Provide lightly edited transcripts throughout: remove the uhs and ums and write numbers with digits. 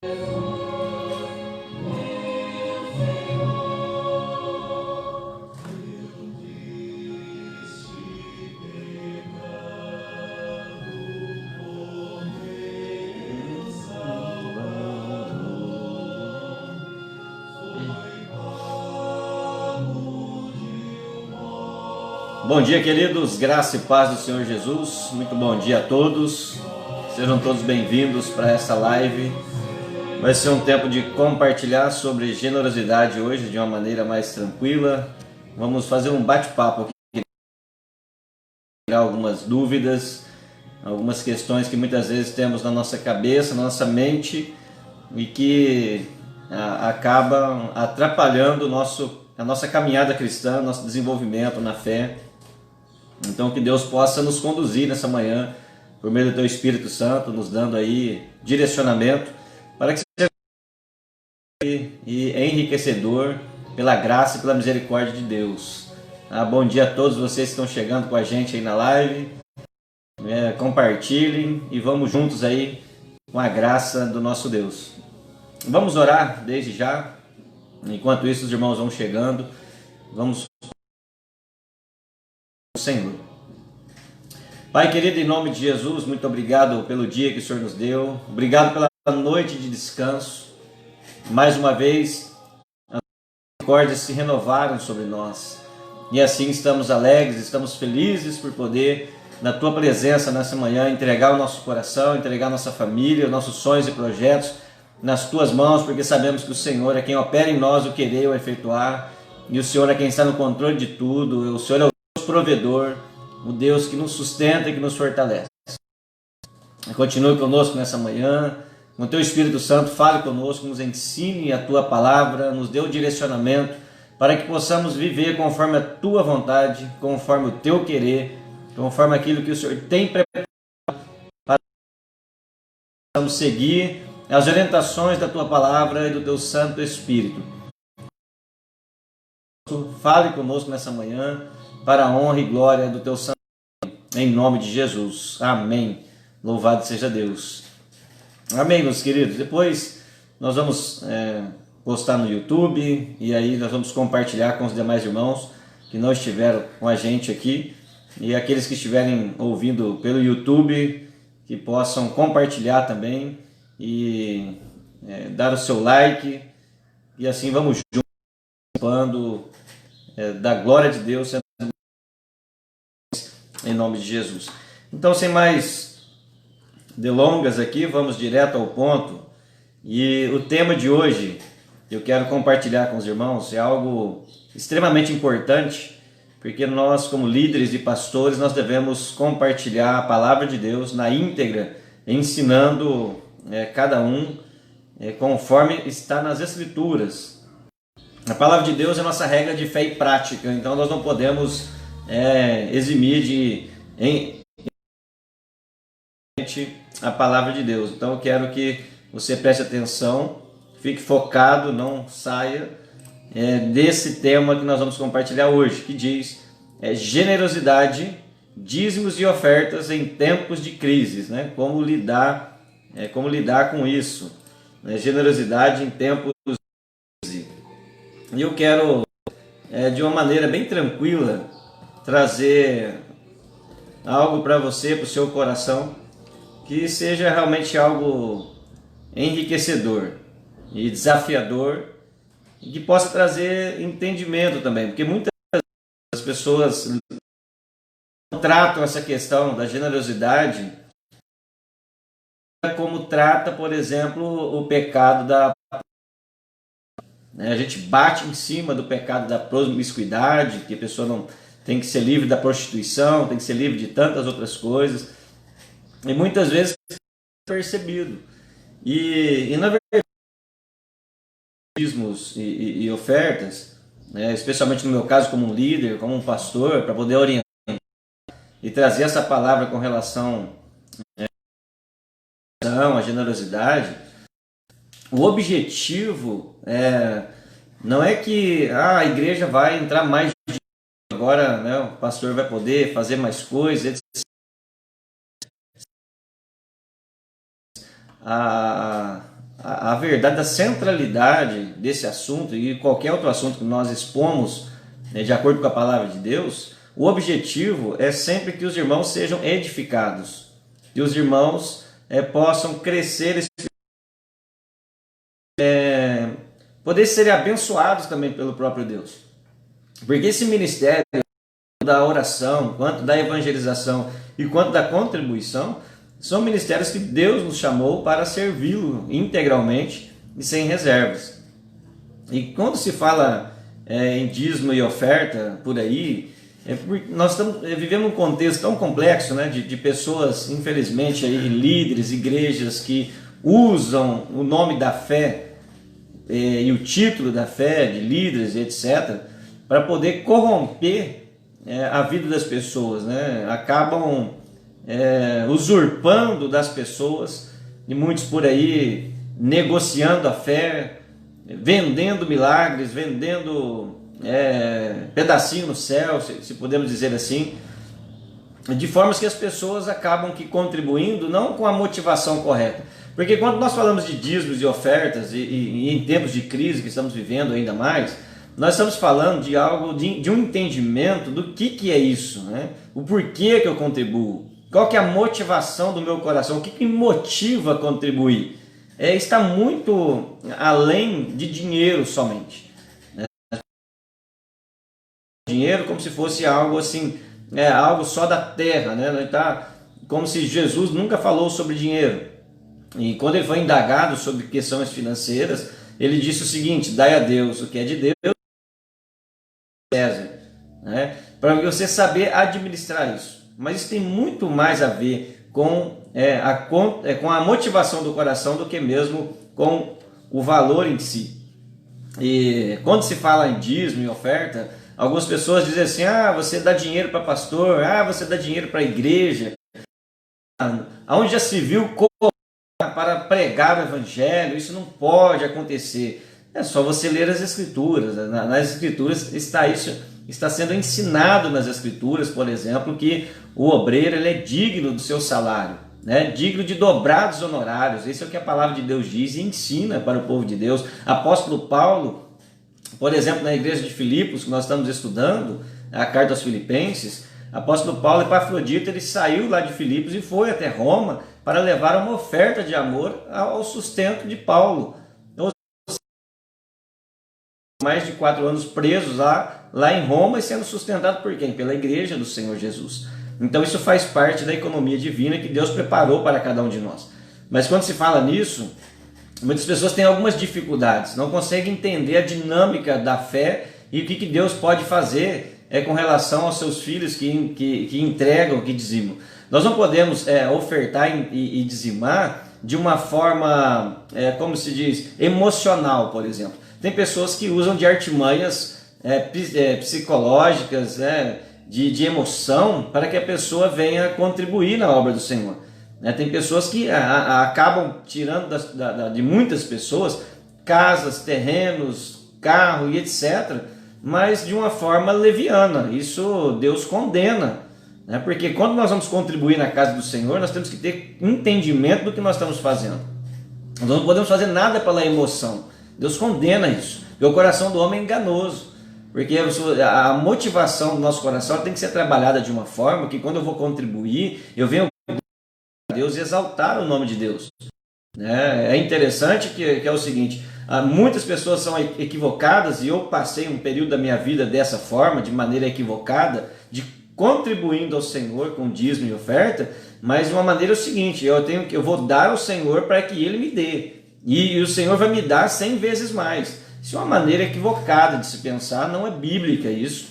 Bom dia, queridos, graça e paz do Senhor Jesus, muito bom dia a todos, sejam todos bem-vindos para essa live. Vai ser um tempo de compartilhar sobre generosidade hoje de uma maneira mais tranquila. Vamos fazer um bate-papo aqui, tirar algumas dúvidas, algumas questões que muitas vezes temos na nossa cabeça, na nossa mente e que acabam atrapalhando a nossa caminhada cristã, nosso desenvolvimento na fé. Então que Deus possa nos conduzir nessa manhã, por meio do Teu Espírito Santo, nos dando aí direcionamento, para que seja enriquecedor pela graça e pela misericórdia de Deus. Bom dia a todos vocês que estão chegando com a gente aí na live, compartilhem e vamos juntos aí com a graça do nosso Deus. Vamos orar desde já, enquanto isso os irmãos vão chegando, vamos Senhor. Pai querido, em nome de Jesus, muito obrigado pelo dia que o Senhor nos deu, obrigado pela noite de descanso. Mais uma vez, as misericórdias se renovaram sobre nós e assim estamos alegres, estamos felizes por poder, na Tua presença nessa manhã, entregar o nosso coração, entregar a nossa família, os nossos sonhos e projetos nas Tuas mãos, porque sabemos que o Senhor é quem opera em nós o querer e o efetuar, e o Senhor é quem está no controle de tudo, o Senhor é o provedor, o Deus que nos sustenta e que nos fortalece. Continue conosco nessa manhã, com o Teu Espírito Santo, fale conosco, nos ensine a Tua palavra, nos dê o direcionamento para que possamos viver conforme a Tua vontade, conforme o Teu querer, conforme aquilo que o Senhor tem preparado para que possamos seguir as orientações da Tua palavra e do Teu Santo Espírito. Fale conosco nessa manhã, para a honra e glória do Teu santo nome, em nome de Jesus. Amém. Louvado seja Deus. Amém, meus queridos. Depois nós vamos postar no YouTube e aí nós vamos compartilhar com os demais irmãos que não estiveram com a gente aqui e aqueles que estiverem ouvindo pelo YouTube que possam compartilhar também e dar o seu like e assim vamos juntos participando da glória de Deus em nome de Jesus. Então, sem mais delongas aqui, vamos direto ao ponto. E o tema de hoje, eu quero compartilhar com os irmãos, é algo extremamente importante, porque nós, como líderes e pastores, nós devemos compartilhar a palavra de Deus na íntegra, ensinando cada um conforme está nas Escrituras. A palavra de Deus é nossa regra de fé e prática, então nós não podemos eximir de a palavra de Deus. Então eu quero que você preste atenção, fique focado, não saia desse tema que nós vamos compartilhar hoje, que diz generosidade, dízimos e ofertas em tempos de crises, né? Como lidar com isso, generosidade em tempos de crise. E eu quero de uma maneira bem tranquila trazer algo para você, para o seu coração, que seja realmente algo enriquecedor e desafiador e que possa trazer entendimento também, porque muitas pessoas não tratam essa questão da generosidade como trata, por exemplo, o pecado da... A gente bate em cima do pecado da promiscuidade, que a pessoa não tem que ser livre da prostituição, tem que ser livre de tantas outras coisas. E muitas vezes é percebido. E na verdade, dízimos e ofertas, especialmente no meu caso como um líder, como um pastor, para poder orientar e trazer essa palavra com relação à generosidade, o objetivo não é que a igreja vai entrar mais agora, o pastor vai poder fazer mais coisas, etc. a verdade da centralidade desse assunto e qualquer outro assunto que nós expomos, né, de acordo com a palavra de Deus, o objetivo é sempre que os irmãos sejam edificados, que os irmãos possam crescer, poder ser abençoados também pelo próprio Deus. Porque esse ministério da oração, quanto da evangelização e quanto da contribuição, são ministérios que Deus nos chamou para servi-lo integralmente e sem reservas. E quando se fala em dízimo e oferta por aí, nós vivemos um contexto tão complexo, né, de pessoas, infelizmente, aí, líderes, igrejas que usam o nome da fé e o título da fé, de líderes, etc., para poder corromper a vida das pessoas, né? Acabam usurpando das pessoas, e muitos por aí negociando a fé, vendendo milagres, vendendo pedacinho no céu, se podemos dizer assim, de formas que as pessoas acabam que contribuindo não com a motivação correta. Porque quando nós falamos de dízimos e ofertas, e em tempos de crise que estamos vivendo ainda mais, nós estamos falando de algo, de um entendimento do que é isso, né? O porquê que eu contribuo, qual que é a motivação do meu coração, o que me motiva a contribuir. Está muito além de dinheiro somente. Né? Dinheiro como se fosse algo assim, algo só da terra, né? Tá como se Jesus nunca falou sobre dinheiro. E quando ele foi indagado sobre questões financeiras, ele disse o seguinte: dai a Deus o que é de Deus, César, né? Para você saber administrar isso. Mas isso tem muito mais a ver com a motivação do coração do que mesmo com o valor em si. E quando se fala em dízimo e oferta, algumas pessoas dizem assim: você dá dinheiro para pastor, você dá dinheiro para a igreja. Aonde já se viu para pregar o evangelho, isso não pode acontecer. É só você ler as escrituras. Nas escrituras está isso, está sendo ensinado nas escrituras, por exemplo, que o obreiro ele é digno do seu salário, né? Digno de dobrados honorários. Isso é o que a palavra de Deus diz e ensina para o povo de Deus. Apóstolo Paulo, por exemplo, na igreja de Filipos, que nós estamos estudando, a carta aos Filipenses, apóstolo Paulo Epafrodito, ele saiu lá de Filipos e foi até Roma para levar uma oferta de amor ao sustento de Paulo. Mais de 4 anos presos lá em Roma e sendo sustentado por quem? Pela igreja do Senhor Jesus. Então isso faz parte da economia divina que Deus preparou para cada um de nós. Mas quando se fala nisso, muitas pessoas têm algumas dificuldades, não conseguem entender a dinâmica da fé e o que Deus pode fazer com relação aos seus filhos que entregam, que dizimam. Nós não podemos ofertar e dizimar de uma forma, como se diz, emocional, por exemplo. Tem pessoas que usam de artimanhas psicológicas, de emoção, para que a pessoa venha contribuir na obra do Senhor. Tem pessoas que acabam tirando de muitas pessoas casas, terrenos, carro e etc., mas de uma forma leviana. Isso Deus condena, né? Porque quando nós vamos contribuir na casa do Senhor, nós temos que ter entendimento do que nós estamos fazendo. Nós não podemos fazer nada pela emoção. Deus condena isso. E o coração do homem é enganoso, porque a motivação do nosso coração tem que ser trabalhada de uma forma que quando eu vou contribuir, eu venho a Deus e exaltar o nome de Deus. É interessante que é o seguinte: muitas pessoas são equivocadas, e eu passei um período da minha vida dessa forma, de maneira equivocada, de contribuindo ao Senhor com dízimo e oferta, mas de uma maneira é o seguinte: eu vou dar ao Senhor para que Ele me dê. E o Senhor vai me dar 100 vezes mais. Isso é uma maneira equivocada de se pensar, não é bíblica isso.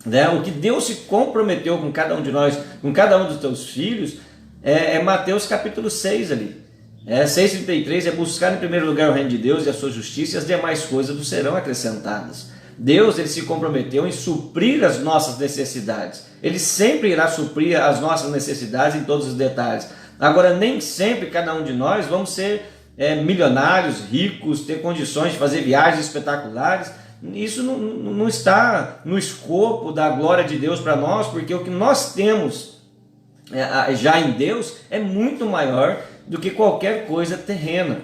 Né? O que Deus se comprometeu com cada um de nós, com cada um dos teus filhos, é Mateus capítulo 6 ali. 6,33 é buscar em primeiro lugar o reino de Deus e a sua justiça, e as demais coisas vos serão acrescentadas. Deus ele se comprometeu em suprir as nossas necessidades. Ele sempre irá suprir as nossas necessidades em todos os detalhes. Agora, nem sempre cada um de nós vamos ser milionários, ricos, ter condições de fazer viagens espetaculares. Isso não está no escopo da glória de Deus para nós, porque o que nós temos já em Deus é muito maior do que qualquer coisa terrena.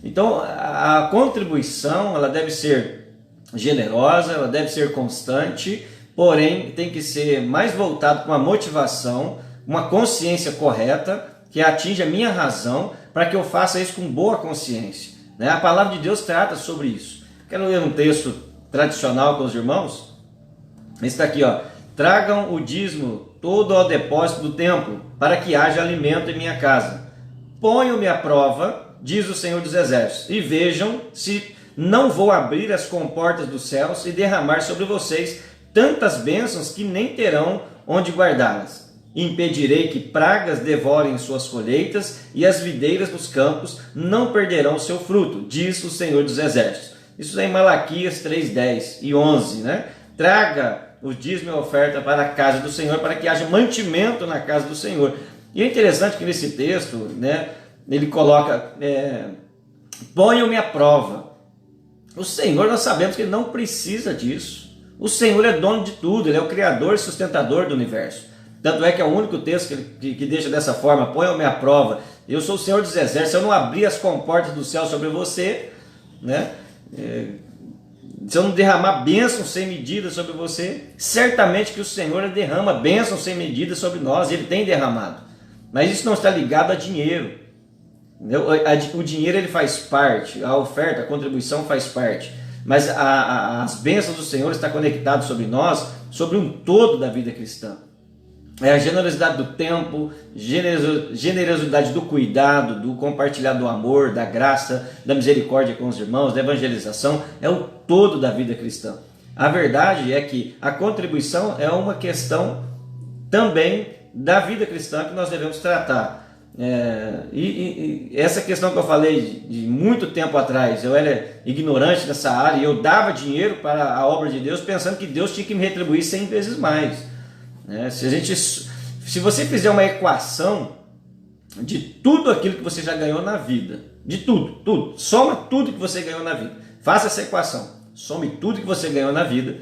Então a contribuição ela deve ser generosa, ela deve ser constante, porém tem que ser mais voltado com uma motivação, uma consciência correta, que atinja a minha razão, para que eu faça isso com boa consciência. Né? A palavra de Deus trata sobre isso. Quero ler um texto tradicional com os irmãos. Esse está aqui, ó. Tragam o dízimo todo ao depósito do templo, para que haja alimento em minha casa. Ponham-me à prova, diz o Senhor dos Exércitos, e vejam se não vou abrir as comportas dos céus e derramar sobre vocês tantas bênçãos que nem terão onde guardá-las. Impedirei que pragas devorem suas colheitas e as videiras dos campos não perderão seu fruto, diz o Senhor dos Exércitos. Isso é em Malaquias 3:10 e 11, né? Traga o dízimo e a oferta para a casa do Senhor, para que haja mantimento na casa do Senhor. E é interessante que nesse texto, né, ele coloca, ponham-me à prova. O Senhor, nós sabemos que Ele não precisa disso. O Senhor é dono de tudo, Ele é o Criador e sustentador do universo. Tanto é que é o único texto que deixa dessa forma, ponham-me à prova. Eu sou o Senhor dos Exércitos, se eu não abrir as comportas do céu sobre você, né, se eu não derramar bênçãos sem medida sobre você, certamente que o Senhor derrama bênçãos sem medida sobre nós, Ele tem derramado. Mas isso não está ligado a dinheiro. O dinheiro ele faz parte, a oferta, a contribuição faz parte. Mas as bênçãos do Senhor estão conectadas sobre nós, sobre um todo da vida cristã. É a generosidade do tempo, generosidade do cuidado, do compartilhar do amor, da graça, da misericórdia com os irmãos, da evangelização, é o todo da vida cristã. A verdade é que a contribuição é uma questão também da vida cristã que nós devemos tratar. E essa questão que eu falei de muito tempo atrás, eu era ignorante nessa área e eu dava dinheiro para a obra de Deus pensando que Deus tinha que me retribuir 100 vezes mais. Se você fizer uma equação de tudo aquilo que você já ganhou na vida, de tudo, soma tudo que você ganhou na vida, faça essa equação, some tudo que você ganhou na vida,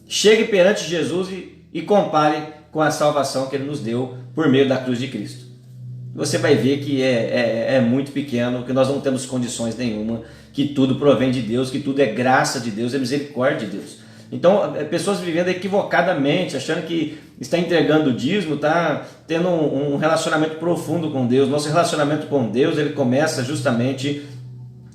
chegue perante Jesus e compare com a salvação que Ele nos deu por meio da cruz de Cristo. Você vai ver que é muito pequeno, que nós não temos condições nenhuma, que tudo provém de Deus, que tudo é graça de Deus, é misericórdia de Deus. Então, pessoas vivendo equivocadamente, achando que está entregando o dízimo, está tendo um relacionamento profundo com Deus. Nosso relacionamento com Deus, ele começa justamente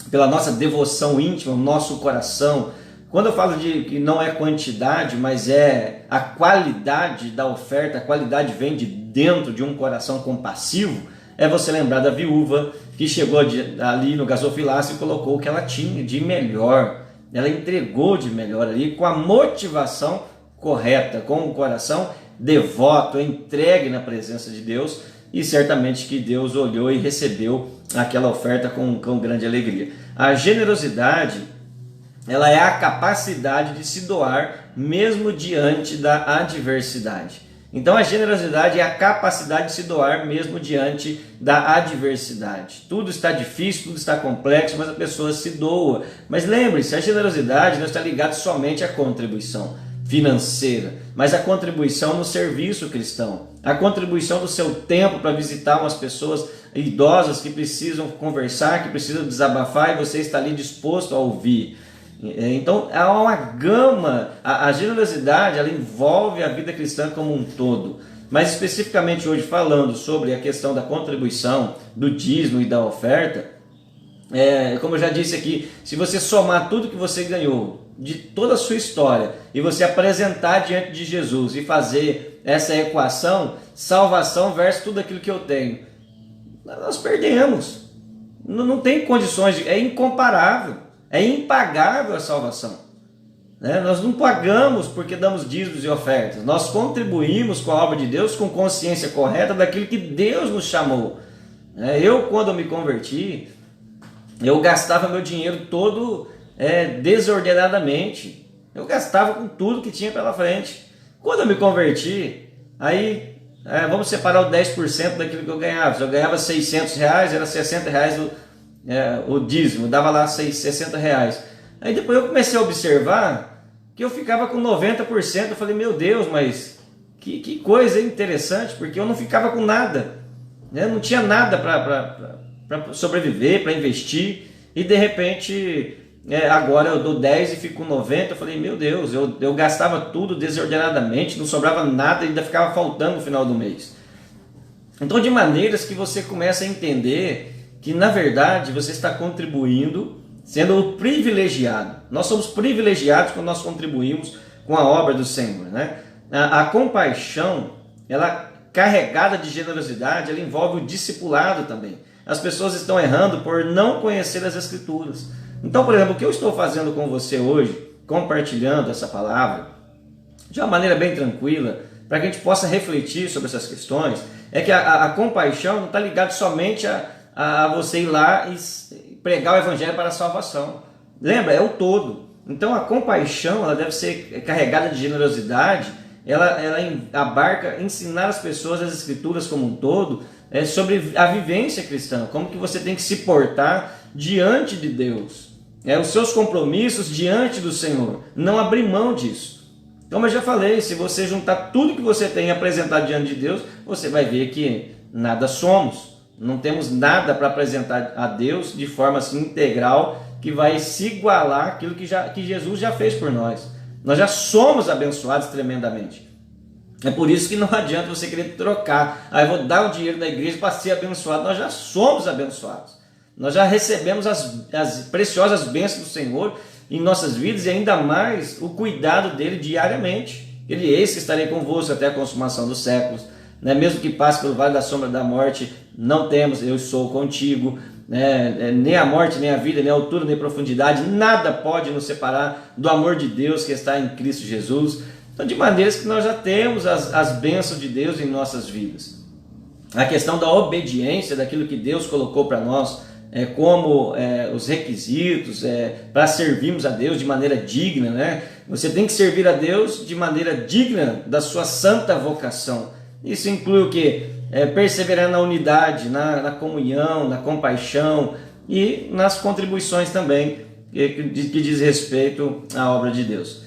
pela nossa devoção íntima, no nosso coração. Quando eu falo de que não é quantidade, mas é a qualidade da oferta, a qualidade vem de dentro de um coração compassivo, é você lembrar da viúva que chegou ali no gasofilácio e colocou o que ela tinha de melhor. Ela entregou de melhor ali com a motivação correta, com o coração devoto, entregue na presença de Deus, e certamente que Deus olhou e recebeu aquela oferta com grande alegria. A generosidade, ela é a capacidade de se doar mesmo diante da adversidade. Então a generosidade é a capacidade de se doar mesmo diante da adversidade. Tudo está difícil, tudo está complexo, mas a pessoa se doa. Mas lembre-se, a generosidade não está ligada somente à contribuição financeira, mas à contribuição no serviço cristão, a contribuição do seu tempo para visitar umas pessoas idosas que precisam conversar, que precisam desabafar, e você está ali disposto a ouvir. Então há uma gama, a generosidade ela envolve a vida cristã como um todo, mas especificamente hoje falando sobre a questão da contribuição, do dízimo e da oferta, como eu já disse aqui, se você somar tudo que você ganhou, de toda a sua história, e você apresentar diante de Jesus e fazer essa equação, salvação versus tudo aquilo que eu tenho, nós perdemos, não tem condições, é incomparável. É impagável a salvação. Nós não pagamos porque damos dízimos e ofertas. Nós contribuímos com a obra de Deus com consciência correta daquilo que Deus nos chamou. Eu, quando me converti, eu gastava meu dinheiro todo desordenadamente. Eu gastava com tudo que tinha pela frente. Quando eu me converti, aí vamos separar o 10% daquilo que eu ganhava. Se eu ganhava R$600, era R$60 o dízimo, dava lá R$60. Aí depois eu comecei a observar que eu ficava com 90%. Eu falei, meu Deus, mas que coisa interessante, porque eu não ficava com nada, não tinha nada para sobreviver, para investir. e de repente agora eu dou 10 e fico com 90. Eu falei, meu Deus, eu gastava tudo desordenadamente, não sobrava nada e ainda ficava faltando no final do mês. Então, de maneiras que você começa a entender que, na verdade, você está contribuindo, sendo o privilegiado. Nós somos privilegiados quando nós contribuímos com a obra do Senhor, né? A compaixão, ela carregada de generosidade, ela envolve o discipulado também. As pessoas estão errando por não conhecer as Escrituras. Então, por exemplo, o que eu estou fazendo com você hoje, compartilhando essa palavra, de uma maneira bem tranquila, para que a gente possa refletir sobre essas questões, é que a compaixão não está ligada somente a você ir lá e pregar o evangelho para a salvação. Lembra? É o todo. Então a compaixão, ela deve ser carregada de generosidade, ela abarca ensinar as pessoas as Escrituras como um todo, sobre a vivência cristã, como que você tem que se portar diante de Deus, os seus compromissos diante do Senhor, não abrir mão disso. Como eu já falei, se você juntar tudo que você tem e apresentar diante de Deus, você vai ver que nada somos. Não temos nada para apresentar a Deus de forma assim integral que vai se igualar àquilo que Jesus já fez por nós. Nós já somos abençoados tremendamente. É por isso que não adianta você querer trocar. Eu vou dar o dinheiro da igreja para ser abençoado. Nós já somos abençoados. Nós já recebemos as preciosas bênçãos do Senhor em nossas vidas e ainda mais o cuidado dele diariamente. Ele eis que estarei convosco até a consumação dos séculos. Mesmo que passe pelo vale da sombra da morte, não temos, eu sou contigo. Nem a morte, nem a vida, nem a altura, nem a profundidade, nada pode nos separar do amor de Deus que está em Cristo Jesus. Então, de maneiras que nós já temos as bênçãos de Deus em nossas vidas. A questão da obediência, daquilo que Deus colocou para nós, como os requisitos para servirmos a Deus de maneira digna, né? Você tem que servir a Deus de maneira digna da sua santa vocação. Isso inclui o quê? Perseverar na unidade, na comunhão, na compaixão e nas contribuições também que diz respeito à obra de Deus.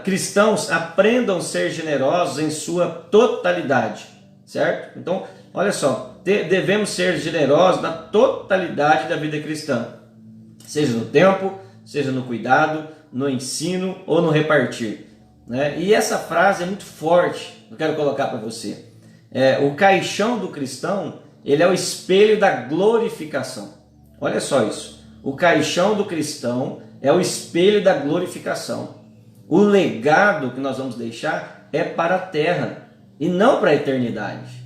Cristãos aprendam a ser generosos em sua totalidade, certo? Então, olha só, devemos ser generosos na totalidade da vida cristã, seja no tempo, seja no cuidado, no ensino ou no repartir, né? E essa frase é muito forte, eu quero colocar para você. O caixão do cristão, ele é o espelho da glorificação. Olha só isso. O caixão do cristão é o espelho da glorificação. O legado que nós vamos deixar é para a terra e não para a eternidade.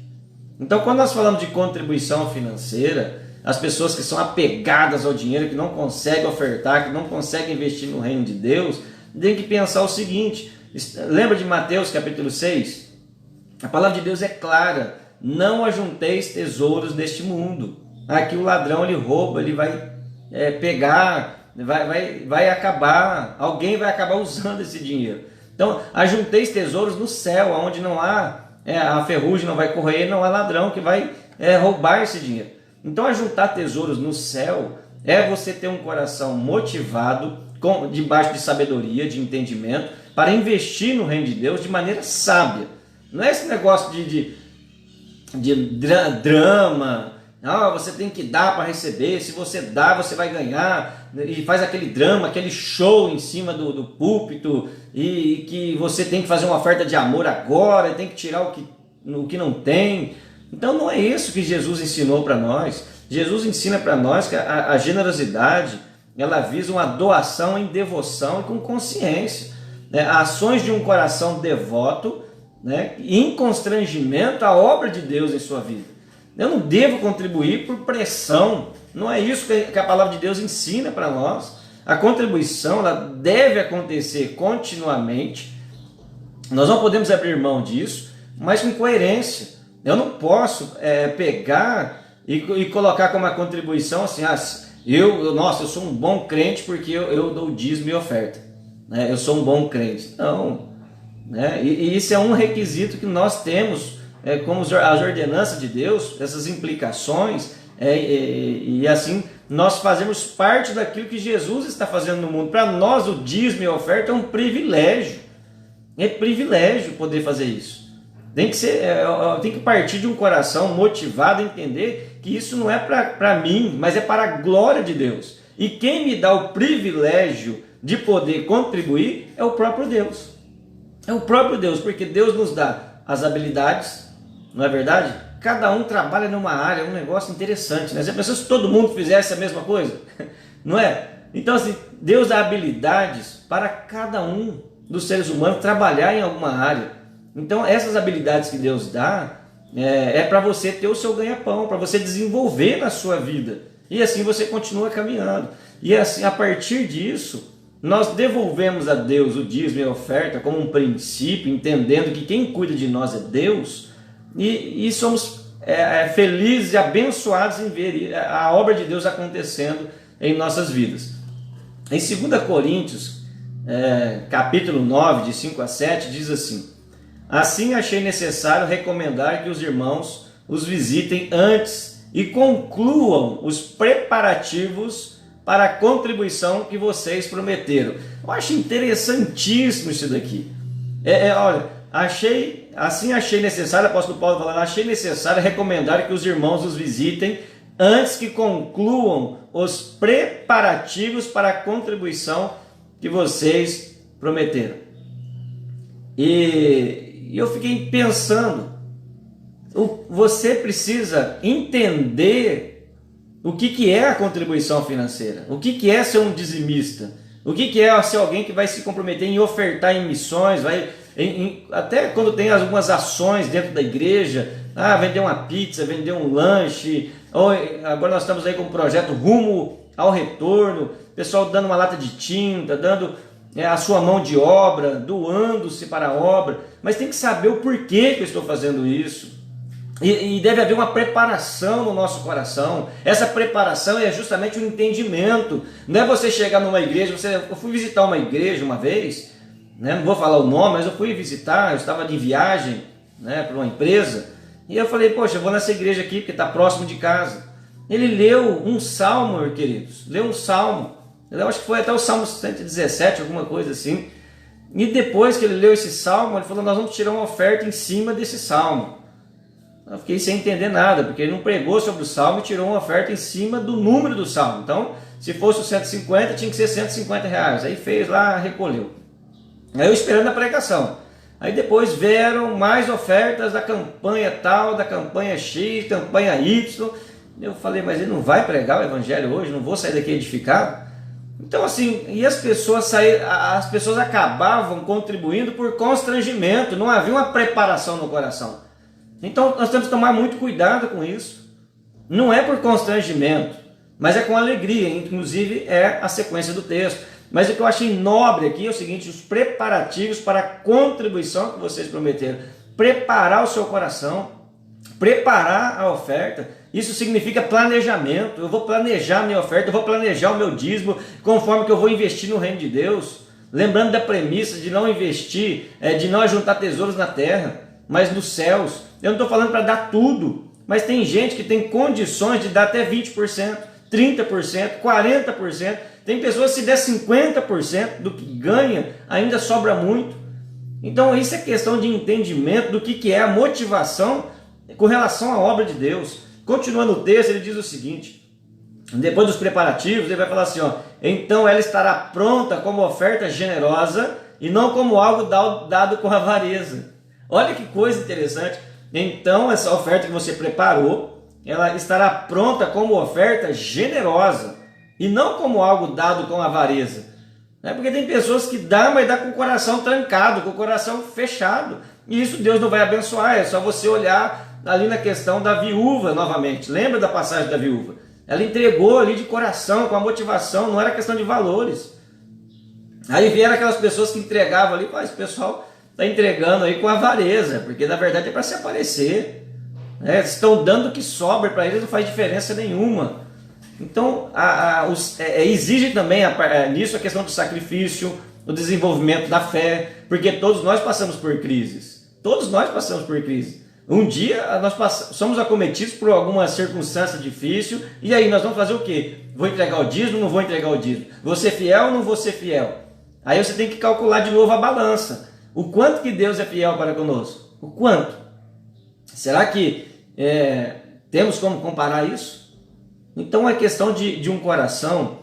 Então, quando nós falamos de contribuição financeira, as pessoas que são apegadas ao dinheiro, que não conseguem ofertar, que não conseguem investir no reino de Deus, têm que pensar o seguinte. Lembra de Mateus capítulo 6? A palavra de Deus é clara: não ajunteis tesouros neste mundo. Aqui o ladrão ele rouba, ele vai pegar, vai acabar, alguém vai acabar usando esse dinheiro. Então, ajunteis tesouros no céu, onde não há, a ferrugem não vai corroer, não há ladrão que vai roubar esse dinheiro. Então, ajuntar tesouros no céu é você ter um coração motivado, debaixo de sabedoria, de entendimento, para investir no reino de Deus de maneira sábia. Não é esse negócio de drama, você tem que dar para receber, se você dá você vai ganhar, e faz aquele drama, aquele show em cima do púlpito, e que você tem que fazer uma oferta de amor agora, e tem que tirar o que não tem. Então não é isso que Jesus ensinou para nós. Jesus ensina para nós que a generosidade, ela visa uma doação em devoção e com consciência, né? Ações de um coração devoto, né? Em constrangimento à obra de Deus em sua vida. Eu não devo contribuir por pressão. Não é isso que a palavra de Deus ensina para nós. A contribuição ela deve acontecer continuamente. Nós não podemos abrir mão disso, mas com coerência. Eu não posso pegar e colocar como uma contribuição assim, eu sou um bom crente porque eu dou dízimo e oferta, né? Eu sou um bom crente. Não. Né? E isso é um requisito que nós temos como as ordenanças de Deus, essas implicações, e assim nós fazemos parte daquilo que Jesus está fazendo no mundo. Para nós o dízimo e a oferta é um privilégio, privilégio poder fazer isso. Tem que partir de um coração motivado a entender que isso não é para mim, mas é para a glória de Deus. E quem me dá o privilégio de poder contribuir é o próprio Deus. É o próprio Deus, porque Deus nos dá as habilidades, não é verdade? Cada um trabalha numa área, é um negócio interessante, né? Você pensou se todo mundo fizesse a mesma coisa? Não é? Então assim, Deus dá habilidades para cada um dos seres humanos trabalhar em alguma área. Então essas habilidades que Deus dá é para você ter o seu ganha-pão, para você desenvolver na sua vida. E assim você continua caminhando. E assim, a partir disso, nós devolvemos a Deus o dízimo e a oferta como um princípio, entendendo que quem cuida de nós é Deus, e somos felizes e abençoados em ver a obra de Deus acontecendo em nossas vidas. Em 2 Coríntios, capítulo 9, de 5 a 7, diz assim: assim achei necessário recomendar que os irmãos os visitem antes e concluam os preparativos para a contribuição que vocês prometeram. Eu acho interessantíssimo isso daqui. Olha, achei necessário, o apóstolo Paulo falando, achei necessário recomendar que os irmãos os visitem antes que concluam os preparativos para a contribuição que vocês prometeram. E eu fiquei pensando, você precisa entender o que é a contribuição financeira, o que é ser um dizimista, o que é ser alguém que vai se comprometer em ofertar em missões, até quando tem algumas ações dentro da igreja, vender uma pizza, vender um lanche, ou agora nós estamos aí com um projeto rumo ao retorno, pessoal dando uma lata de tinta, dando a sua mão de obra, doando-se para a obra, mas tem que saber o porquê que eu estou fazendo isso. E deve haver uma preparação no nosso coração. Essa preparação é justamente o entendimento. Não é você chegar numa igreja. Eu fui visitar uma igreja uma vez, né? Não vou falar o nome, mas eu fui visitar. Eu estava de viagem, né, para uma empresa. E eu falei, poxa, eu vou nessa igreja aqui porque está próximo de casa. Ele leu um salmo, meus queridos. Leu um salmo. Eu acho que foi até o Salmo 117, alguma coisa assim. E depois que ele leu esse salmo, ele falou, nós vamos tirar uma oferta em cima desse salmo. Eu fiquei sem entender nada, porque ele não pregou sobre o salmo e tirou uma oferta em cima do número do salmo. Então, se fosse o 150, tinha que ser 150 reais. Aí fez lá, recolheu. Aí eu esperando a pregação. Aí depois vieram mais ofertas da campanha tal, da campanha X, campanha Y. Eu falei, mas ele não vai pregar o evangelho hoje? Não vou sair daqui edificado? Então assim, e as pessoas acabavam contribuindo por constrangimento. Não havia uma preparação no coração. Então nós temos que tomar muito cuidado com isso. Não é por constrangimento, mas é com alegria. Inclusive é a sequência do texto. Mas o que eu achei nobre aqui é o seguinte: os preparativos para a contribuição que vocês prometeram. Preparar o seu coração, preparar a oferta. Isso significa planejamento. Eu vou planejar a minha oferta, eu vou planejar o meu dízimo conforme que eu vou investir no reino de Deus. Lembrando da premissa de não investir, de não juntar tesouros na terra, mas nos céus. Eu não estou falando para dar tudo, mas tem gente que tem condições de dar até 20%, 30%, 40%. Tem pessoas que se der 50% do que ganha, ainda sobra muito. Então isso é questão de entendimento do que é a motivação com relação à obra de Deus. Continuando o texto, ele diz o seguinte: depois dos preparativos, ele vai falar assim, então ela estará pronta como oferta generosa e não como algo dado com avareza. Olha que coisa interessante. Então essa oferta que você preparou, ela estará pronta como oferta generosa e não como algo dado com avareza. Porque tem pessoas que dão, mas dá com o coração trancado, com o coração fechado. E isso Deus não vai abençoar. É só você olhar ali na questão da viúva novamente. Lembra da passagem da viúva? Ela entregou ali de coração, com a motivação, não era questão de valores. Aí vieram aquelas pessoas que entregavam ali, esse pessoal está entregando aí com avareza, porque na verdade é para se aparecer. Estão dando o que sobra para eles, não faz diferença nenhuma. Então exige também nisso a questão do sacrifício, o desenvolvimento da fé, porque todos nós passamos por crises. Todos nós passamos por crise. Um dia nós somos acometidos por alguma circunstância difícil, e aí nós vamos fazer o quê? Vou entregar o dízimo, não vou entregar o dízimo? Vou ser fiel ou não vou ser fiel? Aí você tem que calcular de novo a balança. O quanto que Deus é fiel para conosco? O quanto? Será que Temos como comparar isso? Então é questão de um coração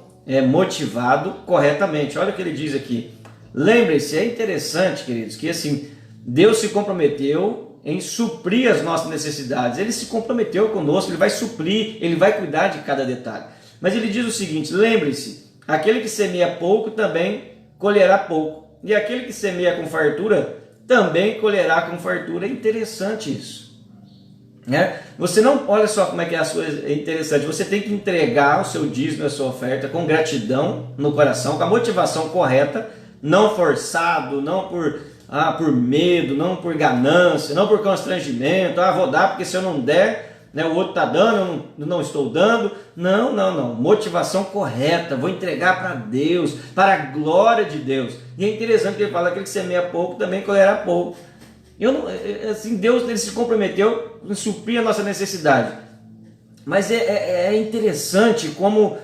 motivado corretamente. Olha o que ele diz aqui. Lembre-se, é interessante, queridos, que assim, Deus se comprometeu em suprir as nossas necessidades. Ele se comprometeu conosco, Ele vai suprir, Ele vai cuidar de cada detalhe. Mas ele diz o seguinte, lembre-se, aquele que semeia pouco também colherá pouco. E aquele que semeia com fartura também colherá com fartura. É interessante isso. Você não, olha só como é que é interessante, você tem que entregar o seu dízimo, a sua oferta com gratidão no coração, com a motivação correta, não forçado, não por medo, não por ganância, não por constrangimento, vou dar porque se eu não der, o outro está dando, eu não estou dando. Não, motivação correta, vou entregar para Deus, para a glória de Deus. E é interessante que ele fala que aquele que semeia pouco também colherá pouco. Deus ele se comprometeu em suprir a nossa necessidade. Mas é interessante como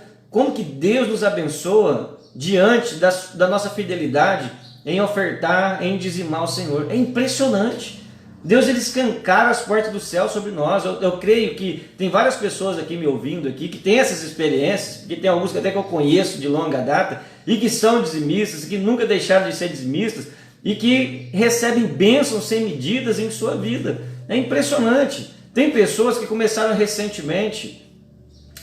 que Deus nos abençoa diante da nossa fidelidade em ofertar, em dizimar ao Senhor. É impressionante. Deus ele escancara as portas do céu sobre nós. Eu creio que tem várias pessoas aqui me ouvindo aqui que têm essas experiências, porque tem alguns até que eu conheço de longa data e que são dizimistas, que nunca deixaram de ser dizimistas e que recebem bênçãos sem medidas em sua vida. É impressionante. Tem pessoas que começaram recentemente,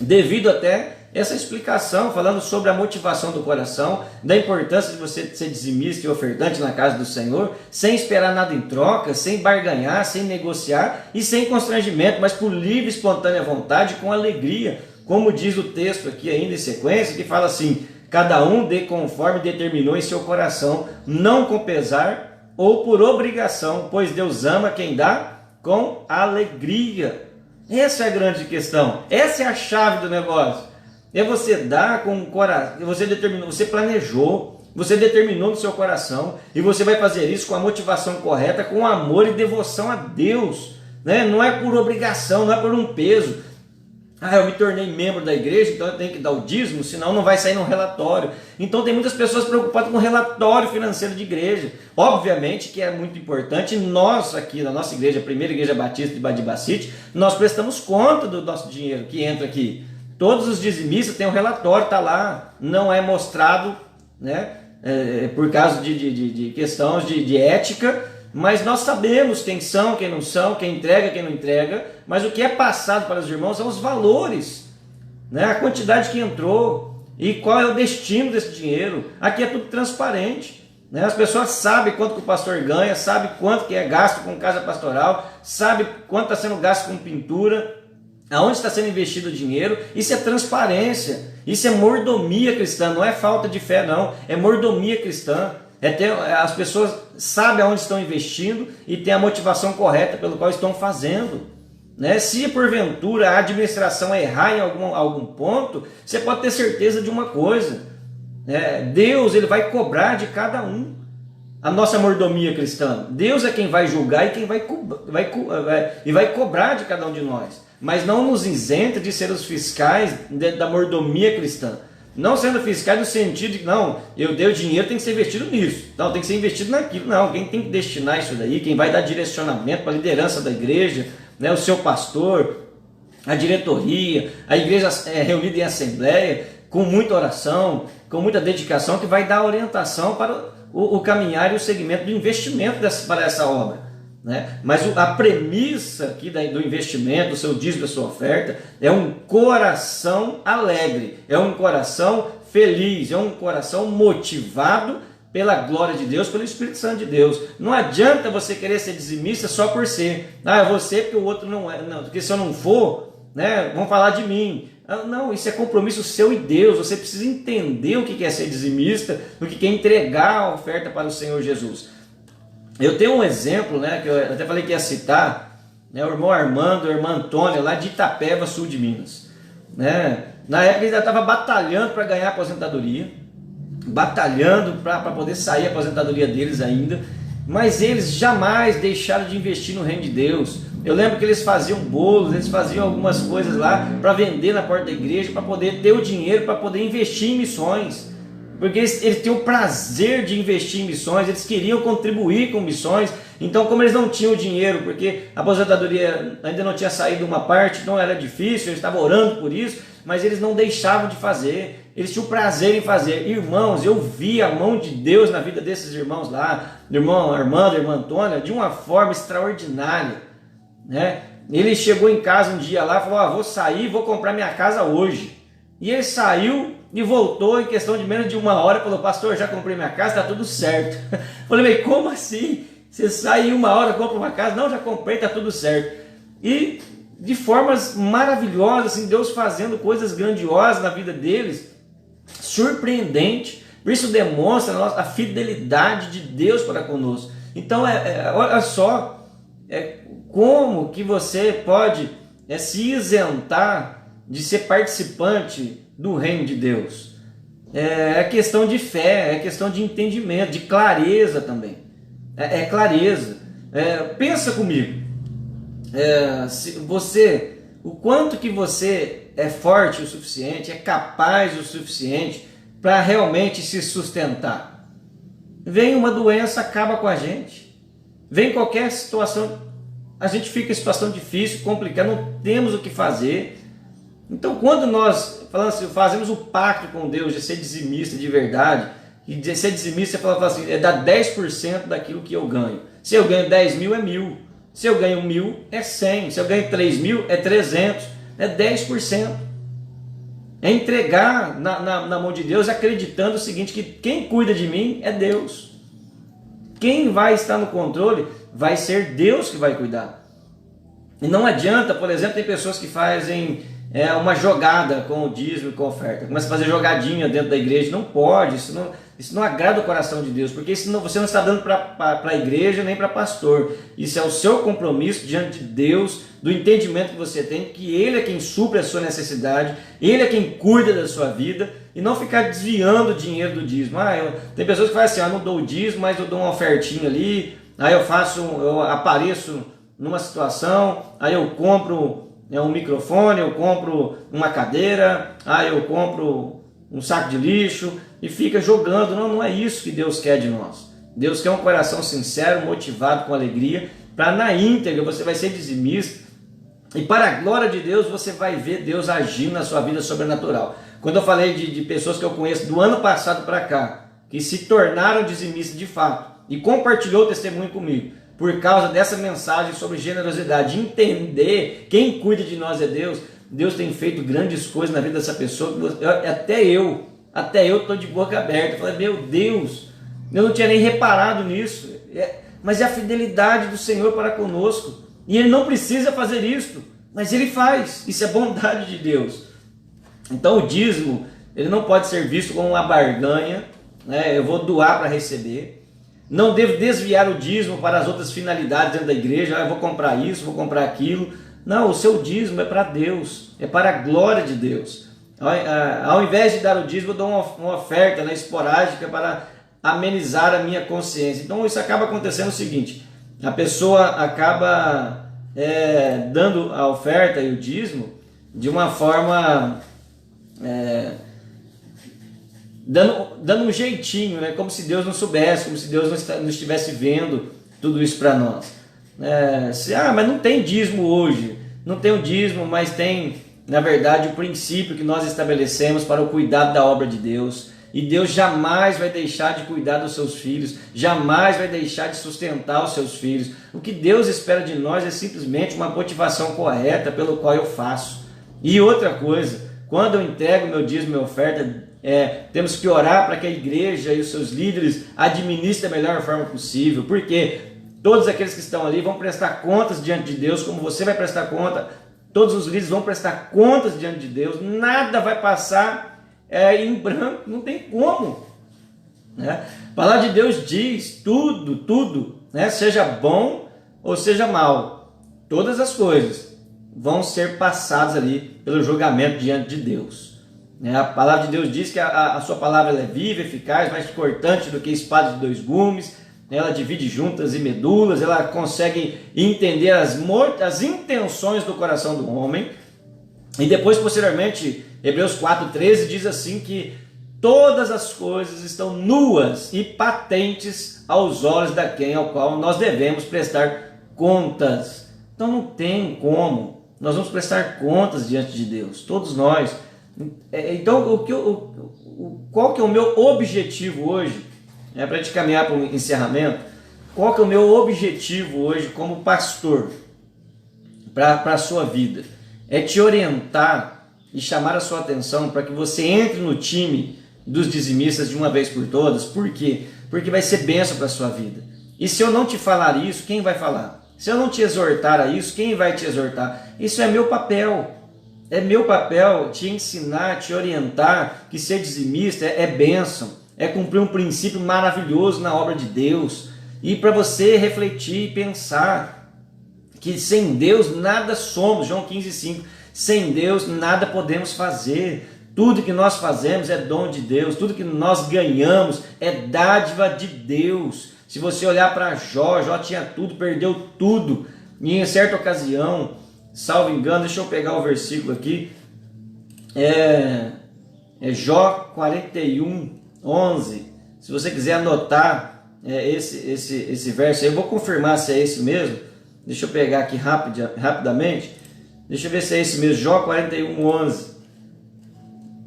devido até essa explicação, falando sobre a motivação do coração, da importância de você ser dizimista e ofertante na casa do Senhor, sem esperar nada em troca, sem barganhar, sem negociar e sem constrangimento, mas por livre e espontânea vontade, com alegria, como diz o texto aqui ainda em sequência, que fala assim, cada um dê conforme determinou em seu coração, não com pesar ou por obrigação, pois Deus ama quem dá com alegria. Essa é a grande questão, essa é a chave do negócio. É você dar com o coração, você determinou, você planejou, você determinou no seu coração e você vai fazer isso com a motivação correta, com amor e devoção a Deus, Não é por obrigação, não é por um peso. Eu me tornei membro da igreja, então eu tenho que dar o dízimo, senão não vai sair no relatório. Então tem muitas pessoas preocupadas com o relatório financeiro de igreja. Obviamente que é muito importante, nós aqui na nossa igreja, a primeira igreja batista de Badibacite, nós prestamos conta do nosso dinheiro que entra aqui. Todos os dizimistas têm um relatório, está lá, não é mostrado, por causa de questões de ética, mas nós sabemos quem são, quem não são, quem entrega, quem não entrega, mas o que é passado para os irmãos são os valores, a quantidade que entrou e qual é o destino desse dinheiro. Aqui é tudo transparente, as pessoas sabem quanto que o pastor ganha, sabem quanto que é gasto com casa pastoral, sabem quanto está sendo gasto com pintura, aonde está sendo investido o dinheiro. Isso é transparência, isso é mordomia cristã, não é falta de fé não, é mordomia cristã. As pessoas sabem aonde estão investindo e têm a motivação correta pelo qual estão fazendo. Se porventura a administração errar em algum ponto, você pode ter certeza de uma coisa, Deus ele vai cobrar de cada um a nossa mordomia cristã. Deus é quem vai julgar e quem vai cobrar de cada um de nós. Mas não nos isenta de ser os fiscais da mordomia cristã. Não sendo fiscais no sentido de que não, eu dei o dinheiro, tem que ser investido nisso, não, tem que ser investido naquilo. Não, quem tem que destinar isso daí, quem vai dar direcionamento para a liderança da igreja, o seu pastor, a diretoria, a igreja reunida em assembleia, com muita oração, com muita dedicação, que vai dar orientação para o caminhar e o segmento do investimento para essa obra. Mas a premissa aqui do investimento, do seu dízimo, da sua oferta, é um coração alegre, é um coração feliz, é um coração motivado pela glória de Deus, pelo Espírito Santo de Deus. Não adianta você querer ser dizimista só por ser. Eu vou ser porque o outro não é. Não, porque se eu não for, vão falar de mim. Não, isso é compromisso seu e Deus. Você precisa entender o que é ser dizimista, o que é entregar a oferta para o Senhor Jesus. Eu tenho um exemplo, que eu até falei que ia citar, o irmão Armando, a irmã Antônia, lá de Itapeva, sul de Minas. Na época ele já estava batalhando para ganhar a aposentadoria, batalhando para poder sair a aposentadoria deles ainda, mas eles jamais deixaram de investir no reino de Deus. Eu lembro que eles faziam bolos, eles faziam algumas coisas lá para vender na porta da igreja, para poder ter o dinheiro, para poder investir em missões. Porque eles tinham o prazer de investir em missões, eles queriam contribuir com missões, Então, como eles não tinham dinheiro, porque a aposentadoria ainda não tinha saído uma parte, então era difícil, eles estavam orando por isso, mas eles não deixavam de fazer, eles tinham prazer em fazer. Irmãos, eu vi a mão de Deus na vida desses irmãos lá, do irmão Armando, da irmã Antônia, de uma forma extraordinária, né? Ele chegou em casa um dia lá e falou: vou sair, vou comprar minha casa hoje. E ele saiu e voltou em questão de menos de uma hora, falou: pastor, já comprei minha casa, está tudo certo. Falei: mas como assim? Você sai em uma hora, compra uma casa? Não, já comprei, está tudo certo. E de formas maravilhosas, assim, Deus fazendo coisas grandiosas na vida deles, surpreendente. Por isso demonstra a fidelidade de Deus para conosco. Então, olha só, como que você pode se isentar de ser participante do reino de Deus. É questão de fé, é questão de entendimento, de clareza também. Clareza. Pensa comigo. O quanto que você é forte o suficiente, é capaz o suficiente para realmente se sustentar. Vem uma doença, acaba com a gente. Vem qualquer situação, a gente fica em situação difícil, complicada, não temos o que fazer. Então, quando nós fazemos o pacto com Deus de ser dizimista de verdade, e de ser dizimista, você fala assim: dar 10% daquilo que eu ganho. Se eu ganho 10 mil, é 1.000. Se eu ganho 1.000, é 100. Se eu ganho 3 mil, é 300. É 10%. É entregar na mão de Deus, acreditando o seguinte: que quem cuida de mim é Deus. Quem vai estar no controle vai ser Deus que vai cuidar. E não adianta, por exemplo, tem pessoas que fazem uma jogada com o dízimo e com a oferta. Começa a fazer jogadinha dentro da igreja. Não pode, isso não agrada o coração de Deus, porque você não está dando para a igreja nem para pastor. Isso é o seu compromisso diante de Deus, do entendimento que você tem, que Ele é quem supre a sua necessidade, Ele é quem cuida da sua vida, e não ficar desviando o dinheiro do dízimo. Tem pessoas que falam assim: eu não dou o dízimo, mas eu dou uma ofertinha ali, aí eu apareço numa situação, aí eu compro um microfone, eu compro uma cadeira, eu compro um saco de lixo e fica jogando. Não é isso que Deus quer de nós. Deus quer um coração sincero, motivado, com alegria, para na íntegra você vai ser dizimista e para a glória de Deus você vai ver Deus agindo na sua vida sobrenatural. Quando eu falei de pessoas que eu conheço do ano passado para cá, que se tornaram dizimistas de fato e compartilhou o testemunho comigo, por causa dessa mensagem sobre generosidade, entender quem cuida de nós é Deus. Deus tem feito grandes coisas na vida dessa pessoa, até eu estou de boca aberta. Eu falei: meu Deus, eu não tinha nem reparado nisso. Mas é a fidelidade do Senhor para conosco, e Ele não precisa fazer isso, mas Ele faz. Isso é bondade de Deus. Então o dízimo, ele não pode ser visto como uma barganha, né? Eu vou doar para receber. Não devo desviar o dízimo para as outras finalidades dentro da igreja. Eu vou comprar isso, vou comprar aquilo. Não, o seu dízimo é para Deus, é para a glória de Deus. Ao invés de dar o dízimo, eu dou uma oferta esporádica para amenizar a minha consciência. Então isso acaba acontecendo o seguinte: a pessoa acaba dando a oferta e o dízimo de uma forma... dando um jeitinho, né? Como se Deus não soubesse, como se Deus não estivesse vendo tudo isso para nós. Mas não tem dízimo hoje. Não tem o dízimo, mas tem, na verdade, o princípio que nós estabelecemos para o cuidado da obra de Deus. E Deus jamais vai deixar de cuidar dos seus filhos, jamais vai deixar de sustentar os seus filhos. O que Deus espera de nós é simplesmente uma motivação correta pelo qual eu faço. E outra coisa, quando eu entrego meu dízimo e minha oferta, temos que orar para que a igreja e os seus líderes administrem da melhor forma possível, porque todos aqueles que estão ali vão prestar contas diante de Deus, como você vai prestar conta. Todos os líderes vão prestar contas diante de Deus. Nada vai passar em branco, não tem como, né? A palavra de Deus diz: tudo, né? Seja bom ou seja mal, todas as coisas vão ser passadas ali pelo julgamento diante de Deus. A palavra de Deus diz que a sua palavra é viva, eficaz, mais cortante do que espada de 2 gumes. Ela divide juntas e medulas, ela consegue entender as intenções do coração do homem. E depois, posteriormente, Hebreus 4,13 diz assim que todas as coisas estão nuas e patentes aos olhos daquele ao qual nós devemos prestar contas. Então não tem como, nós vamos prestar contas diante de Deus, todos nós. Então qual que é o meu objetivo hoje? Para a gente caminhar para o encerramento, qual que é o meu objetivo hoje como pastor para a sua vida? É te orientar e chamar a sua atenção para que você entre no time dos dizimistas de uma vez por todas. Por quê? Porque vai ser bênção para a sua vida. E se eu não te falar isso, quem vai falar? Se eu não te exortar a isso, quem vai te exortar? Isso é meu papel. É meu papel te ensinar, te orientar que ser dizimista é bênção, é cumprir um princípio maravilhoso na obra de Deus. E para você refletir e pensar que sem Deus nada somos. João 15,5. Sem Deus nada podemos fazer. Tudo que nós fazemos é dom de Deus. Tudo que nós ganhamos é dádiva de Deus. Se você olhar para Jó, Jó tinha tudo, perdeu tudo. E em certa ocasião, salvo engano, deixa eu pegar o versículo aqui. É Jó 41:11. Se você quiser anotar esse verso aí, eu vou confirmar se é esse mesmo. Deixa eu pegar aqui rapidamente. Deixa eu ver se é esse mesmo. Jó 41:11.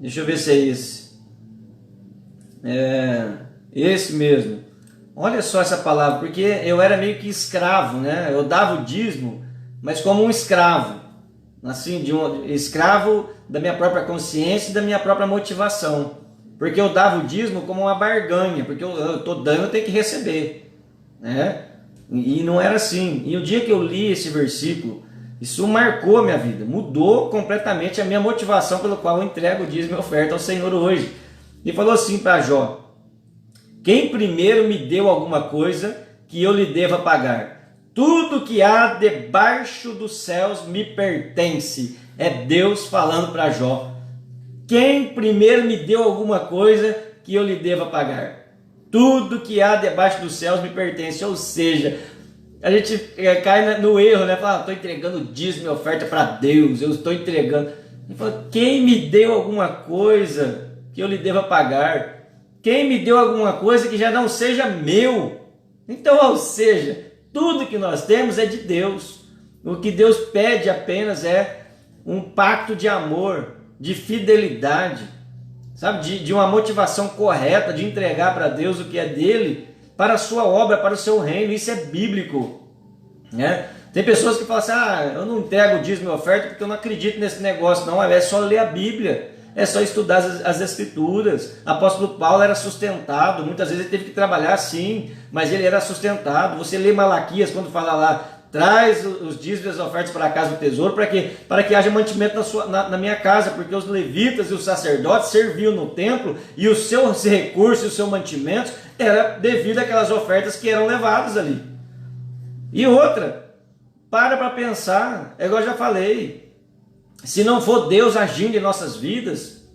Deixa eu ver se é esse. Esse mesmo. Olha só essa palavra, porque eu era meio que escravo, né? Eu dava o dízimo, mas como um escravo. Assim, de um escravo da minha própria consciência e da minha própria motivação. Porque eu dava o dízimo como uma barganha, porque eu estou dando, eu tenho que receber, né? E não era assim. E o dia que eu li esse versículo, isso marcou a minha vida, mudou completamente a minha motivação pelo qual eu entrego o dízimo e oferta ao Senhor hoje. E falou assim para Jó: quem primeiro me deu alguma coisa que eu lhe deva pagar? Tudo que há debaixo dos céus me pertence. É Deus falando para Jó. Quem primeiro me deu alguma coisa que eu lhe deva pagar? Tudo que há debaixo dos céus me pertence. Ou seja, a gente cai no erro, né? Fala, estou entregando dízimo e oferta para Deus, eu estou entregando. Ele fala, quem me deu alguma coisa que eu lhe deva pagar? Quem me deu alguma coisa que já não seja meu? Então, ou seja, tudo que nós temos é de Deus. O que Deus pede apenas é um pacto de amor, de fidelidade, sabe? De uma motivação correta, de entregar para Deus o que é dele, para a sua obra, para o seu reino. Isso é bíblico, né? Tem pessoas que falam assim, eu não entrego o dízimo e oferta porque eu não acredito nesse negócio. Não, é só ler a Bíblia, é só estudar as Escrituras. O apóstolo Paulo era sustentado, muitas vezes ele teve que trabalhar sim, mas ele era sustentado. Você lê Malaquias quando fala lá, traz os dízimos e as ofertas para a casa do tesouro, para quê? Para que haja mantimento na minha casa, porque os levitas e os sacerdotes serviam no templo e os seus recursos e os seus mantimentos era devido àquelas ofertas que eram levadas ali. E outra, para pensar, é igual eu já falei, se não for Deus agindo em nossas vidas,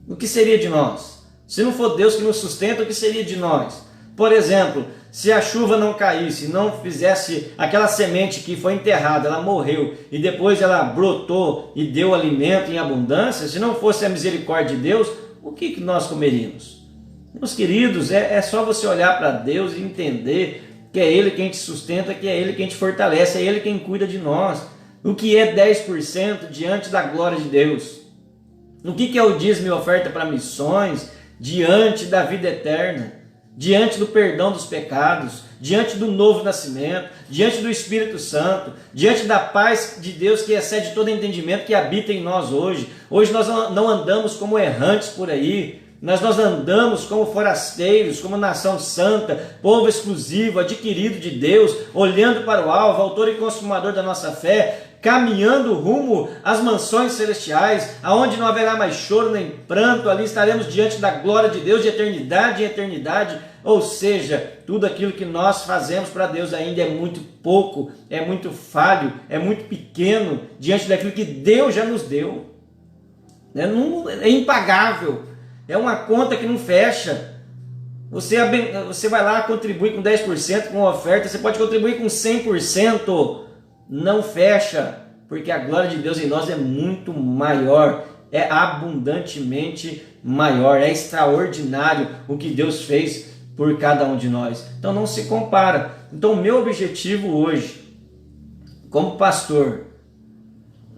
o que seria de nós? Se não for Deus que nos sustenta, o que seria de nós? Por exemplo, se a chuva não caísse, não fizesse aquela semente que foi enterrada, ela morreu e depois ela brotou e deu alimento em abundância, se não fosse a misericórdia de Deus, o que nós comeríamos? Meus queridos, é só você olhar para Deus e entender que é Ele quem te sustenta, que é Ele quem te fortalece, é Ele quem cuida de nós. O que é 10% diante da glória de Deus? O que é o dízimo e oferta para missões diante da vida eterna? Diante do perdão dos pecados, diante do novo nascimento, diante do Espírito Santo, diante da paz de Deus que excede todo entendimento que habita em nós hoje. Hoje nós não andamos como errantes por aí, nós andamos como forasteiros, como nação santa, povo exclusivo, adquirido de Deus, olhando para o alvo, autor e consumador da nossa fé, caminhando rumo às mansões celestiais, aonde não haverá mais choro nem pranto, ali estaremos diante da glória de Deus de eternidade em eternidade. Ou seja, tudo aquilo que nós fazemos para Deus ainda é muito pouco, é muito falho, é muito pequeno diante daquilo que Deus já nos deu. É impagável, é uma conta que não fecha. Você vai lá, contribui com 10% com oferta, você pode contribuir com 100%, não fecha, porque a glória de Deus em nós é muito maior. é abundantemente maior, é extraordinário o que Deus fez por cada um de nós. Então não se compara. Então o meu objetivo hoje, como pastor,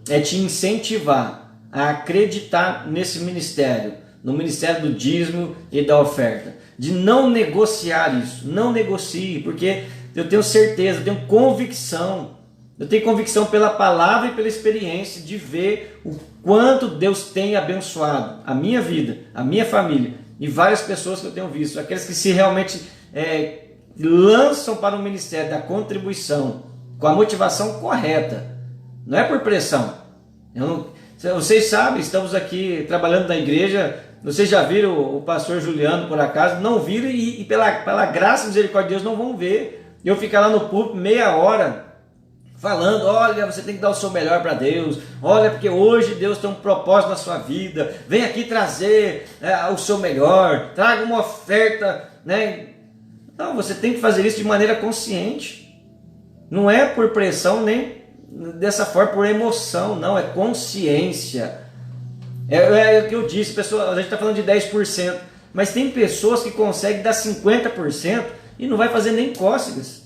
é te incentivar a acreditar nesse ministério, no ministério do dízimo e da oferta, de não negociar isso, não negocie, porque eu tenho certeza, eu tenho convicção pela palavra e pela experiência de ver o quanto Deus tem abençoado a minha vida, a minha família e várias pessoas que eu tenho visto, aqueles que se realmente lançam para o ministério da contribuição com a motivação correta, não é por pressão. Vocês sabem, estamos aqui trabalhando na igreja. Vocês já viram o pastor Juliano por acaso? Não viram e pela graça e misericórdia de Deus não vão ver. Eu ficar lá no púlpito meia hora falando, olha, você tem que dar o seu melhor para Deus, olha, porque hoje Deus tem um propósito na sua vida, vem aqui trazer o seu melhor, traga uma oferta, né? Não, você tem que fazer isso de maneira consciente, não é por pressão nem dessa forma, por emoção, não, é consciência. É o que eu disse, pessoal, a gente está falando de 10%, mas tem pessoas que conseguem dar 50% e não vai fazer nem cócegas.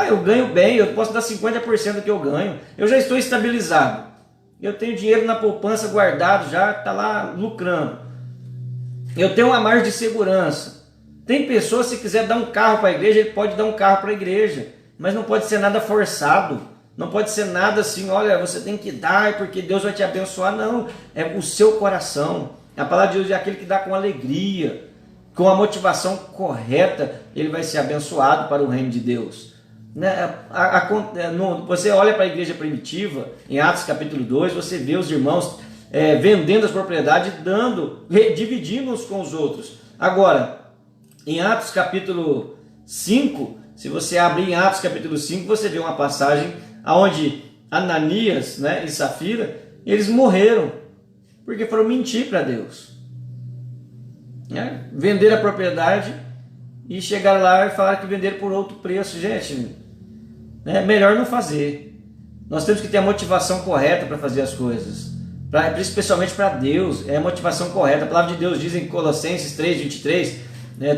Eu ganho bem, eu posso dar 50% do que eu ganho, eu já estou estabilizado, eu tenho dinheiro na poupança guardado, já está lá lucrando, eu tenho uma margem de segurança. Tem pessoas, se quiser dar um carro para a igreja, ele pode dar um carro para a igreja, mas não pode ser nada forçado, não pode ser nada assim, olha, você tem que dar porque Deus vai te abençoar. Não, é o seu coração. A palavra de Deus é aquele que dá com alegria, com a motivação correta, ele vai ser abençoado para o reino de Deus. Você olha para a igreja primitiva, em Atos capítulo 2, você vê os irmãos vendendo as propriedades, dividindo uns com os outros. Agora, em Atos capítulo 5, se você abrir em Atos capítulo 5, você vê uma passagem onde Ananias, e Safira, eles morreram porque foram mentir para Deus, vender a propriedade e chegaram lá e falaram que venderam por outro preço. Gente, é melhor não fazer. Nós temos que ter a motivação correta para fazer as coisas, especialmente para Deus. É a motivação correta. A palavra de Deus diz em Colossenses 3:23,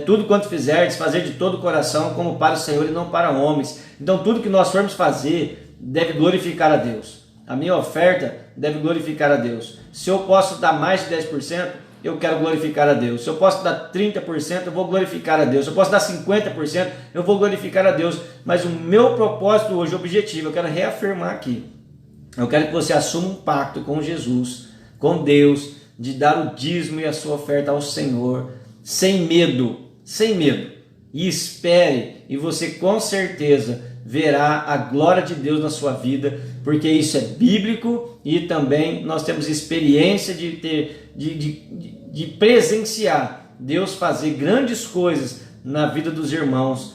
tudo quanto fizerdes, fazer de todo o coração, como para o Senhor e não para homens. Então tudo que nós formos fazer deve glorificar a Deus. A minha oferta deve glorificar a Deus. Se eu posso dar mais de 10%, eu quero glorificar a Deus. Se eu posso dar 30%, eu vou glorificar a Deus. Se eu posso dar 50%, eu vou glorificar a Deus. Mas o meu propósito hoje, o objetivo, eu quero reafirmar aqui. Eu quero que você assuma um pacto com Jesus, com Deus, de dar o dízimo e a sua oferta ao Senhor, sem medo, e espere, e você com certeza verá a glória de Deus na sua vida, porque isso é bíblico e também nós temos experiência de presenciar Deus fazer grandes coisas na vida dos irmãos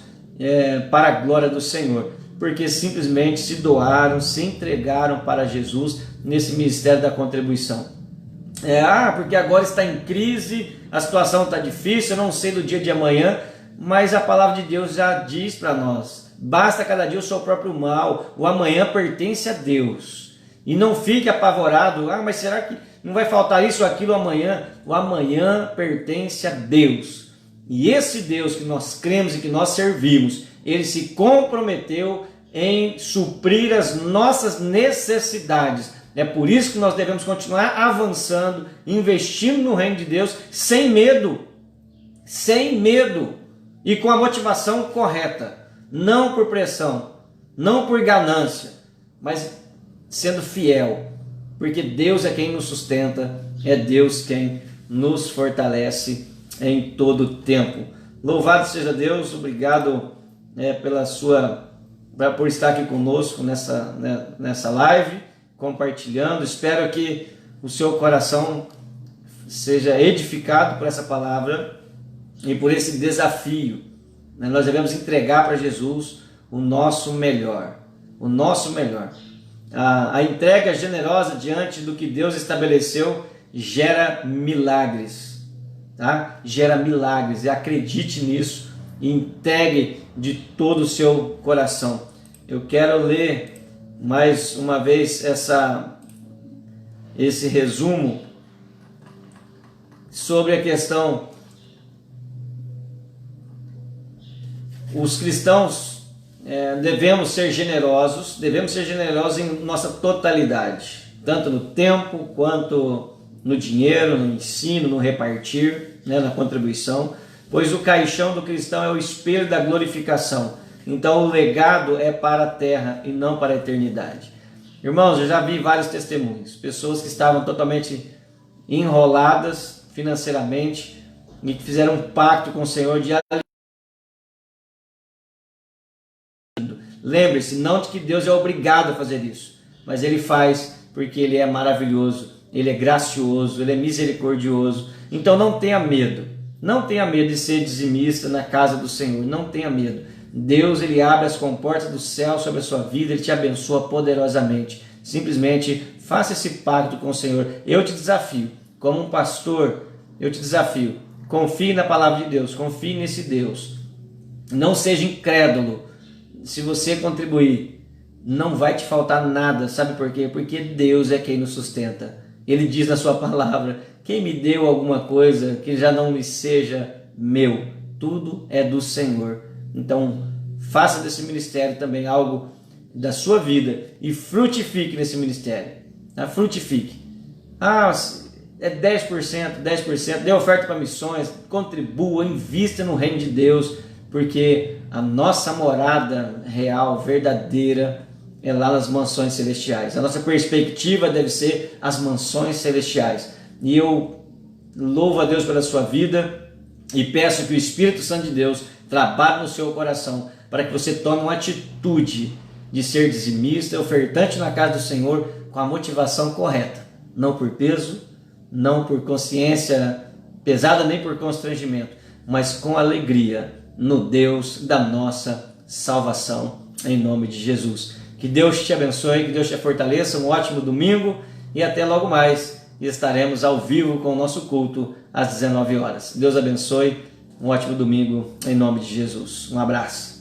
para a glória do Senhor, porque simplesmente se doaram, se entregaram para Jesus nesse ministério da contribuição. Porque agora está em crise, a situação está difícil, eu não sei do dia de amanhã, mas a palavra de Deus já diz para nós, basta cada dia o seu próprio mal, o amanhã pertence a Deus. E não fique apavorado, mas será que não vai faltar isso ou aquilo amanhã? O amanhã pertence a Deus. E esse Deus que nós cremos e que nós servimos, ele se comprometeu em suprir as nossas necessidades. É por isso que nós devemos continuar avançando, investindo no reino de Deus, sem medo, e com a motivação correta, não por pressão, não por ganância, mas sendo fiel, porque Deus é quem nos sustenta, é Deus quem nos fortalece em todo o tempo. Louvado seja Deus, obrigado por estar aqui conosco nessa live, compartilhando. Espero que o seu coração seja edificado por essa palavra e por esse desafio. Nós devemos entregar para Jesus o nosso melhor. A entrega generosa diante do que Deus estabeleceu gera milagres, tá? Gera milagres, e acredite nisso e entregue de todo o seu coração. Eu quero ler mais uma vez esse resumo sobre a questão, os cristãos devemos ser generosos em nossa totalidade, tanto no tempo quanto no dinheiro, no ensino, no repartir, na contribuição, pois o caixão do cristão é o espelho da glorificação. Então o legado é para a terra e não para a eternidade. Irmãos, eu já vi vários testemunhos, pessoas que estavam totalmente enroladas financeiramente e que fizeram um pacto com o Senhor de lembre-se, não de que Deus é obrigado a fazer isso, mas Ele faz porque Ele é maravilhoso, Ele é gracioso, Ele é misericordioso. Então não tenha medo de ser dizimista na casa do Senhor, não tenha medo. Deus, Ele abre as comportas do céu sobre a sua vida, Ele te abençoa poderosamente. Simplesmente faça esse pacto com o Senhor. Eu te desafio, como um pastor, eu te desafio, confie na palavra de Deus, confie nesse Deus. Não seja incrédulo. Se você contribuir, não vai te faltar nada. Sabe por quê? Porque Deus é quem nos sustenta. Ele diz na sua palavra: quem me deu alguma coisa que já não me seja meu, tudo é do Senhor. Então faça desse ministério também algo da sua vida e frutifique nesse ministério. Frutifique. É 10%, dê oferta para missões, contribua, invista no reino de Deus, porque a nossa morada real, verdadeira, é lá nas mansões celestiais. A nossa perspectiva deve ser as mansões celestiais. E eu louvo a Deus pela sua vida e peço que o Espírito Santo de Deus trabalhe no seu coração para que você tome uma atitude de ser dizimista, ofertante na casa do Senhor com a motivação correta. Não por peso, não por consciência pesada, nem por constrangimento, mas com alegria no Deus da nossa salvação, em nome de Jesus. Que Deus te abençoe, que Deus te fortaleça, um ótimo domingo e até logo mais. Estaremos ao vivo com o nosso culto às 19 horas. Deus abençoe, um ótimo domingo em nome de Jesus. Um abraço.